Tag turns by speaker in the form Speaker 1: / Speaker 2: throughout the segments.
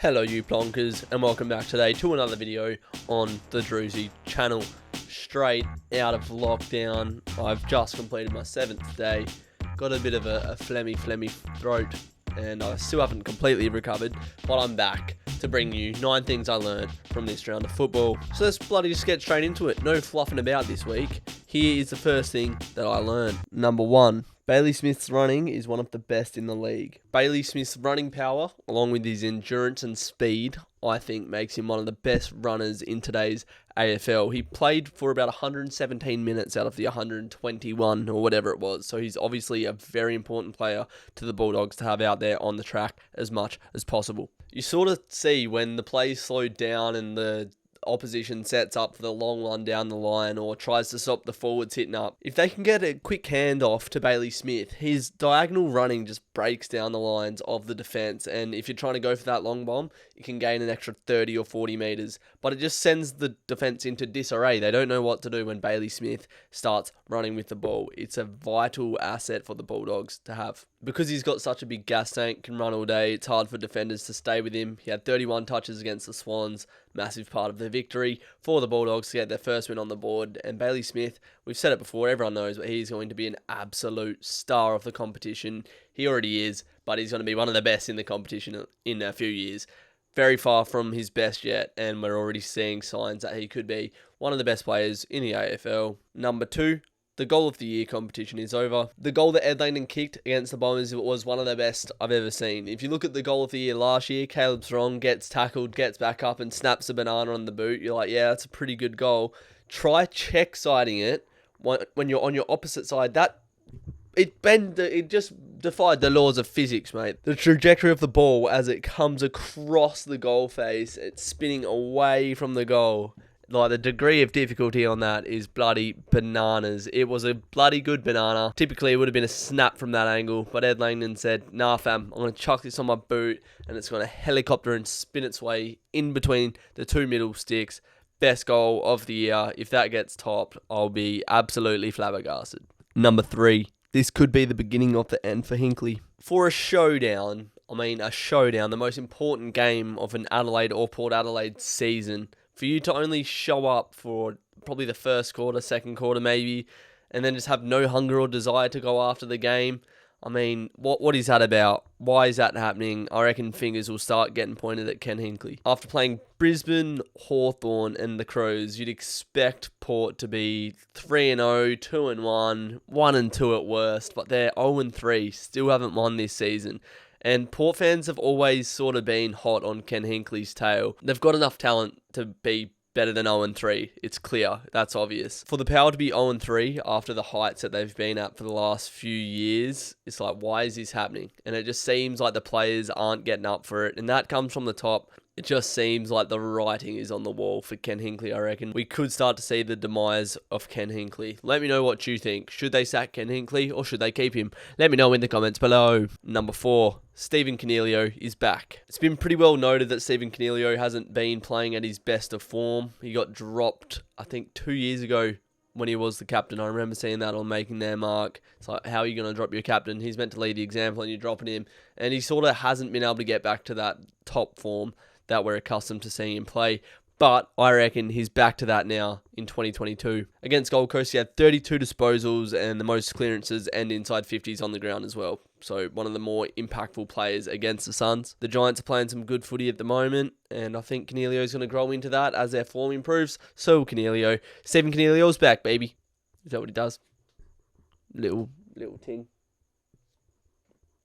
Speaker 1: Hello you plonkers, and welcome back today to another video on the Drewzy channel. Straight out of lockdown, I've just completed my 7th day, got a bit of a phlegmy throat, and I still haven't completely recovered, but I'm back to bring you 9 things I learned from this round of football. So let's bloody just get straight into it, no fluffing about this week. Here is the first thing that I learned. Number 1. Bailey Smith's running is one of the best in the league. Bailey Smith's running power, along with his endurance and speed, I think makes him one of the best runners in today's AFL. He played for about 117 minutes out of the 121 or whatever it was. So he's obviously a very important player to the Bulldogs to have out there on the track as much as possible. You sort of see when the play slowed down and the opposition sets up for the long run down the line or tries to stop the forwards hitting up. If they can get a quick handoff to Bailey Smith, his diagonal running just breaks down the lines of the defence, and if you're trying to go for that long bomb, you can gain an extra 30 or 40 metres, but it just sends the defence into disarray. They don't know what to do when Bailey Smith starts running with the ball. It's a vital asset for the Bulldogs to have. Because he's got such a big gas tank, can run all day, it's hard for defenders to stay with him. He had 31 touches against the Swans, massive part of the victory for the Bulldogs to get their first win on the board. And Bailey Smith, we've said it before, everyone knows, but he's going to be an absolute star of the competition. He already is, but he's going to be one of the best in the competition in a few years. Very far from his best yet, and we're already seeing signs that he could be one of the best players in the AFL. Number 2. The goal of the year competition is over. The goal that Ed Langdon kicked against the Bombers was one of the best I've ever seen. If you look at the goal of the year last year, Caleb Strong gets tackled, gets back up and snaps a banana on the boot. You're like, yeah, that's a pretty good goal. Try check siding it when you're on your opposite side. It just defied the laws of physics, mate. The trajectory of the ball as it comes across the goal face, it's spinning away from the goal. Like, the degree of difficulty on that is bloody bananas. It was a bloody good banana. Typically, it would have been a snap from that angle, but Ed Langdon said, nah fam, I'm going to chuck this on my boot, and it's going to helicopter and spin its way in between the two middle sticks. Best goal of the year. If that gets topped, I'll be absolutely flabbergasted. Number 3. This could be the beginning of the end for Hinkley. For a showdown, the most important game of an Adelaide or Port Adelaide season, for you to only show up for probably the first quarter, second quarter maybe, and then just have no hunger or desire to go after the game, what is that about? Why is that happening? I reckon fingers will start getting pointed at Ken Hinkley. After playing Brisbane, Hawthorn and the Crows, you'd expect Port to be 3-0, 2-1, 1-2 at worst, but they're 0-3, still haven't won this season. And Port fans have always sort of been hot on Ken Hinkley's tail. They've got enough talent to be better than 0-3. It's clear. That's obvious. For the Power to be 0-3 after the heights that they've been at for the last few years, it's like, why is this happening? And it just seems like the players aren't getting up for it. And that comes from the top. It just seems like the writing is on the wall for Ken Hinkley, I reckon. We could start to see the demise of Ken Hinkley. Let me know what you think. Should they sack Ken Hinkley or should they keep him? Let me know in the comments below. Number 4. Stephen Coniglio is back. It's been pretty well noted that Stephen Coniglio hasn't been playing at his best of form. He got dropped, I think, 2 years ago when he was the captain. I remember seeing that on Making Their Mark. It's like, how are you going to drop your captain? He's meant to lead the example and you're dropping him. And he sort of hasn't been able to get back to that top form that we're accustomed to seeing him play. But I reckon he's back to that now in 2022. Against Gold Coast, he had 32 disposals and the most clearances and inside 50s on the ground as well. So one of the more impactful players against the Suns. The Giants are playing some good footy at the moment, and I think Coniglio is going to grow into that as their form improves. So Coniglio. Stephen Coniglio's back, baby. Is that what he does? Little ting.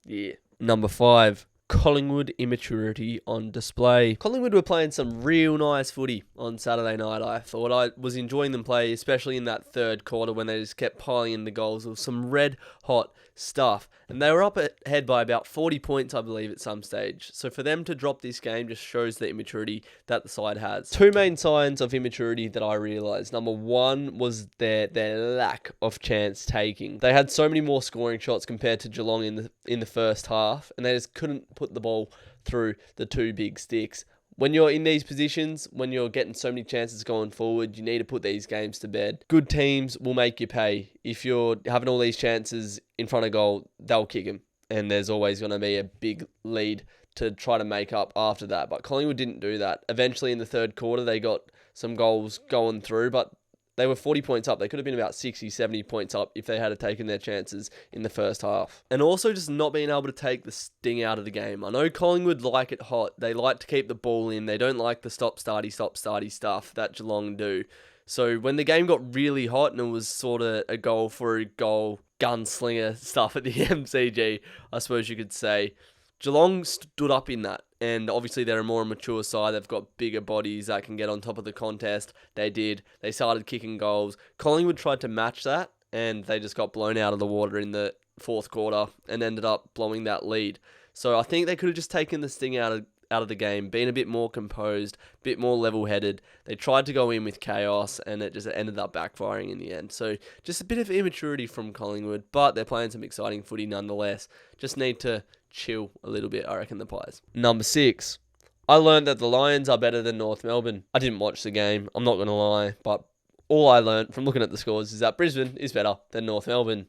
Speaker 1: Yeah. Number 5. Collingwood immaturity on display. Collingwood were playing some real nice footy on Saturday night, I thought. I was enjoying them play, especially in that third quarter when they just kept piling in the goals. It was some red hot stuff. And they were up ahead by about 40 points, I believe, at some stage. So for them to drop this game just shows the immaturity that the side has. 2 main signs of immaturity that I realised. Number 1 was their lack of chance taking. They had so many more scoring shots compared to Geelong in the first half, and they just couldn't put the ball through the 2 big sticks. When you're in these positions, when you're getting so many chances going forward, you need to put these games to bed. Good teams will make you pay. If you're having all these chances in front of goal, they'll kick them. And there's always going to be a big lead to try to make up after that. But Collingwood didn't do that. Eventually in the third quarter, they got some goals going through, but they were 40 points up. They could have been about 60, 70 points up if they had taken their chances in the first half. And also just not being able to take the sting out of the game. I know Collingwood like it hot. They like to keep the ball in. They don't like the stop-starty stuff that Geelong do. So when the game got really hot and it was sort of a goal for a goal, gunslinger stuff at the MCG, I suppose you could say, Geelong stood up in that. And obviously they're a more mature side. They've got bigger bodies that can get on top of the contest. They did. They started kicking goals. Collingwood tried to match that, and they just got blown out of the water in the fourth quarter and ended up blowing that lead. So I think they could have just taken the sting out of the game, been a bit more composed, a bit more level-headed. They tried to go in with chaos, and it just ended up backfiring in the end. So just a bit of immaturity from Collingwood, but they're playing some exciting footy nonetheless. Just need to chill a little bit, I reckon, the Pies. Number 6. I learned that the Lions are better than North Melbourne. I didn't watch the game, I'm not going to lie, but all I learned from looking at the scores is that Brisbane is better than North Melbourne.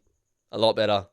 Speaker 1: A lot better.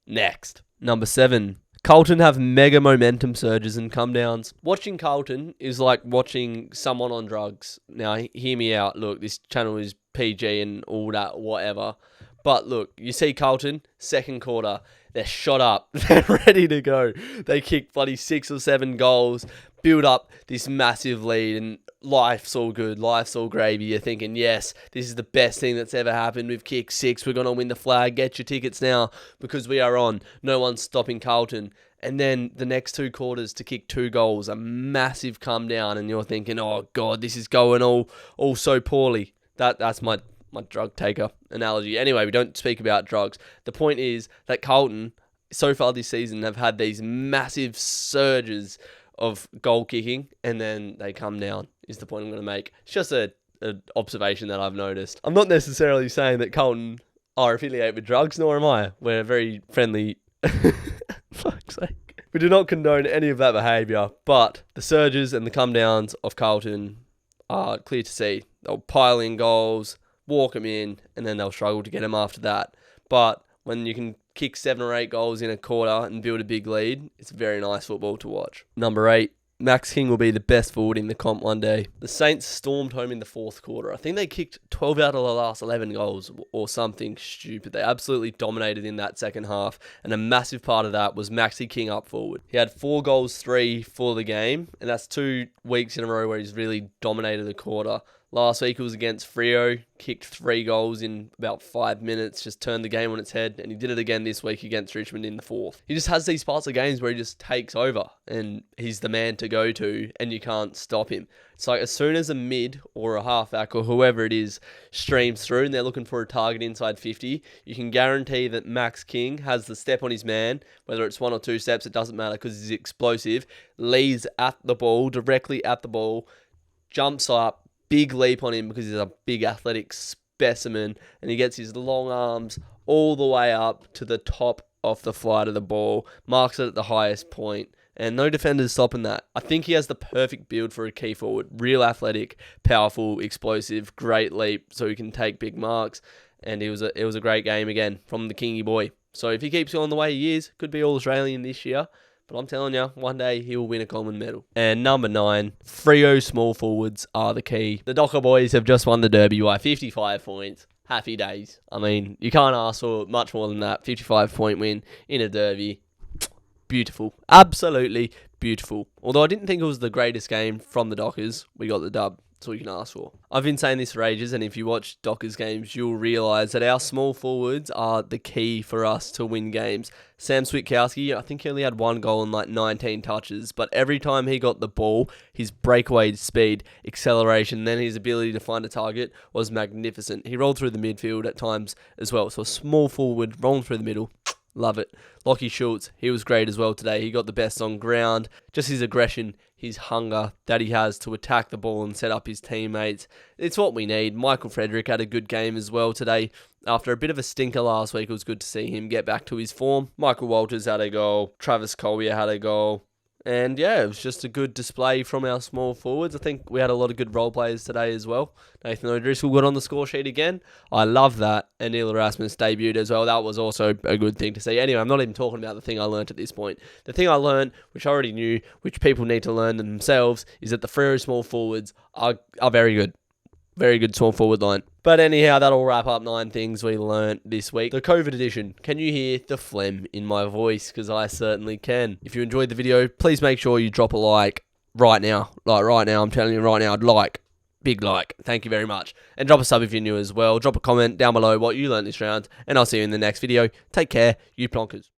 Speaker 1: Next. Number 7. Carlton have mega momentum surges and come downs. Watching Carlton is like watching someone on drugs. Now, hear me out. Look, this channel is PG and all that, whatever. But look, you see Carlton, second quarter, they're shot up. They're ready to go. They kick bloody 6 or 7 goals, build up this massive lead, and life's all good. Life's all gravy. You're thinking, yes, this is the best thing that's ever happened. We've kicked 6. We're going to win the flag. Get your tickets now because we are on. No one's stopping Carlton. And then the next 2 quarters to kick 2 goals, a massive come down, and you're thinking, oh, God, this is going all so poorly. That's my drug taker analogy. Anyway, we don't speak about drugs. The point is that Carlton, so far this season, have had these massive surges of goal kicking, and then they come down, is the point I'm going to make. It's just an observation that I've noticed. I'm not necessarily saying that Carlton are affiliated with drugs, nor am I. We're very friendly. Fuck's sake. We do not condone any of that behaviour, but the surges and the come downs of Carlton are clear to see. They'll pile in goals, walk them in, and then they'll struggle to get them after that. But when you can kick 7 or 8 goals in a quarter and build a big lead, it's very nice football to watch. Number 8. Max King will be the best forward in the comp one day. The Saints stormed home in the fourth quarter. I think they kicked 12 out of the last 11 goals or something stupid. They absolutely dominated in that second half, and a massive part of that was Maxi King up forward. He had 4 goals, 3 for the game, and that's 2 weeks in a row where he's really dominated the quarter. Last week it was against Freo, kicked 3 goals in about 5 minutes, just turned the game on its head, and he did it again this week against Richmond in the fourth. He just has these parts of games where he just takes over, and he's the man to go to, and you can't stop him. It's like as soon as a mid or a halfback or whoever it is streams through and they're looking for a target inside 50, you can guarantee that Max King has the step on his man, whether it's 1 or 2 steps, it doesn't matter because he's explosive, leads at the ball, directly at the ball, jumps up, big leap on him because he's a big athletic specimen, and he gets his long arms all the way up to the top of the flight of the ball, marks it at the highest point, and no defender's stopping that. I think he has the perfect build for a key forward. Real athletic, powerful, explosive, great leap so he can take big marks, and it was a great game again from the Kingy boy. So if he keeps going the way he is, could be All-Australian this year. But I'm telling you, one day he will win a Coleman medal. And number 9, Freo small forwards are the key. The Docker boys have just won the Derby by 55 points. Happy days. I mean, you can't ask for much more than that. 55-point win in a Derby. Beautiful. Absolutely beautiful. Although I didn't think it was the greatest game from the Dockers, we got the dub. That's all you can ask for. I've been saying this for ages, and if you watch Dockers games, you'll realise that our small forwards are the key for us to win games. Sam Switkowski, I think he only had 1 goal and like 19 touches, but every time he got the ball, his breakaway speed, acceleration, then his ability to find a target was magnificent. He rolled through the midfield at times as well, so a small forward rolling through the middle. Love it. Lachie Schultz, he was great as well today. He got the best on ground. Just his aggression, his hunger that he has to attack the ball and set up his teammates. It's what we need. Michael Frederick had a good game as well today. After a bit of a stinker last week, it was good to see him get back to his form. Michael Walters had a goal. Travis Collier had a goal. And yeah, it was just a good display from our small forwards. I think we had a lot of good role players today as well. Nathan O'Driscoll got on the score sheet again. I love that. And Neil Erasmus debuted as well. That was also a good thing to see. Anyway, I'm not even talking about the thing I learnt at this point. The thing I learned, which I already knew, which people need to learn themselves, is that the Freo small forwards are very good. Very good small forward line. But anyhow, that'll wrap up 9 things we learnt this week. The COVID edition. Can you hear the phlegm in my voice? Because I certainly can. If you enjoyed the video, please make sure you drop a like right now. Like right now, I'm telling you right now, big like. Thank you very much. And drop a sub if you're new as well. Drop a comment down below what you learnt this round. And I'll see you in the next video. Take care, you plonkers.